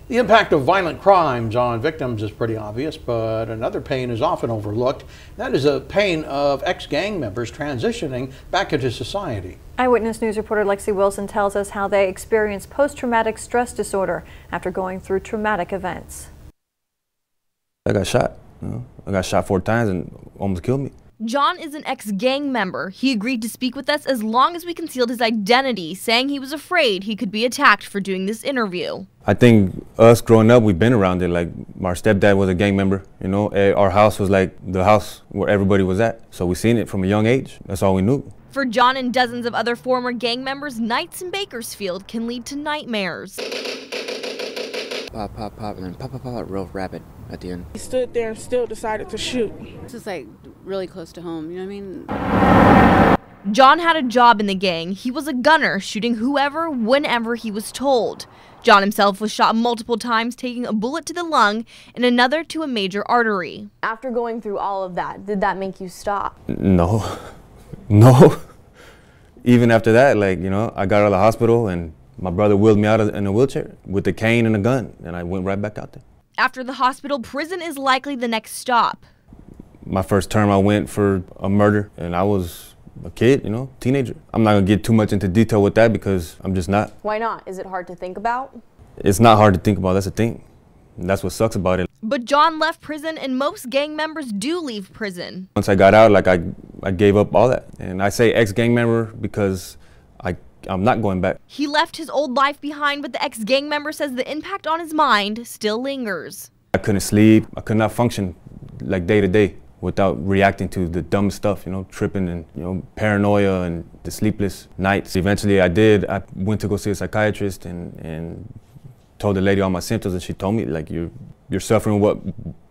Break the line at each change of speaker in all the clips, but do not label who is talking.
The impact of violent crimes on victims is pretty obvious, but another pain is often overlooked. That is a pain of ex-gang members transitioning back into society.
Eyewitness News reporter Lexi Wilson tells us how they experience post-traumatic stress disorder after going through traumatic events.
I got shot. I got shot 4 times and almost killed me.
John is an ex-gang member. He agreed to speak with us as long as we concealed his identity, saying he was afraid he could be attacked for doing this interview.
I think us growing up, we've been around it. Like, our stepdad was a gang member, you know. Our house was like the house where everybody was at. So we seen it from a young age. That's all we knew.
For John and dozens of other former gang members, nights in Bakersfield can lead to nightmares.
Pop, pop, pop, and then pop, pop, pop, real rapid at the end.
He stood there and still decided to shoot.
This is like really close to home, you know what I mean?
John had a job in the gang. He was a gunner, shooting whoever, whenever he was told. John himself was shot multiple times, taking a bullet to the lung and another to a major artery.
After going through all of that, did that make you stop?
No, no. Even after that, like, you know, I got out of the hospital and my brother wheeled me out in a wheelchair with a cane and a gun, and I went right back out there.
After the hospital, prison is likely the next stop.
My first term, I went for a murder, and I was a kid, you know, teenager. I'm not gonna get too much into detail with that because I'm just not.
Why not? Is it hard to think about?
It's not hard to think about, that's the thing. And that's what sucks about it.
But John left prison, and most gang members do leave prison.
Once I got out, like, I gave up all that. And I say ex-gang member because I'm not going back.
He left his old life behind, but the ex-gang member says the impact on his mind still lingers.
I couldn't sleep. I could not function like day to day without reacting to the dumb stuff, you know, tripping and, you know, paranoia and the sleepless nights. Eventually I went to go see a psychiatrist and told the lady all my symptoms, and she told me, like, you're suffering what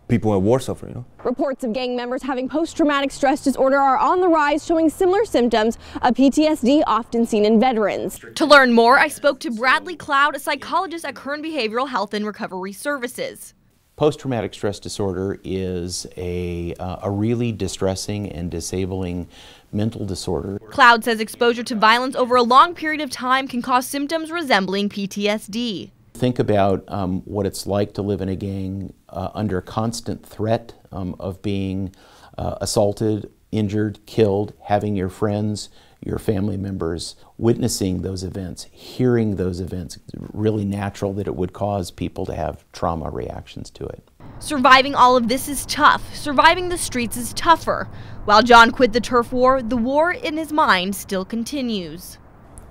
people at war suffer, you know.
Reports of gang members having post-traumatic stress disorder are on the rise, showing similar symptoms of PTSD often seen in veterans.
To learn more, I spoke to Bradley Cloud, a psychologist at Kern Behavioral Health and Recovery Services.
Post-traumatic stress disorder is a really distressing and disabling mental disorder.
Cloud says exposure to violence over a long period of time can cause symptoms resembling PTSD.
Think about what it's like to live in a gang under constant threat of being assaulted, injured, killed, having your friends, your family members witnessing those events, hearing those events. It's really natural that it would cause people to have trauma reactions to it.
Surviving all of this is tough. Surviving the streets is tougher. While John quit the turf war, the war in his mind still continues.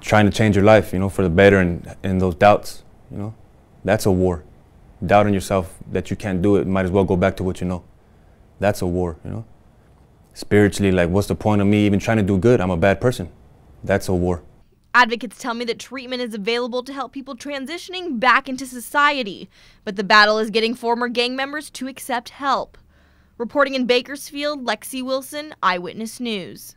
Trying to change your life, you know, for the better, and those doubts, you know, that's a war. Doubting yourself that you can't do it, might as well go back to what you know. That's a war, you know. Spiritually, like, what's the point of me even trying to do good? I'm a bad person. That's a war.
Advocates tell me that treatment is available to help people transitioning back into society, but the battle is getting former gang members to accept help. Reporting in Bakersfield, Lexi Wilson, Eyewitness News.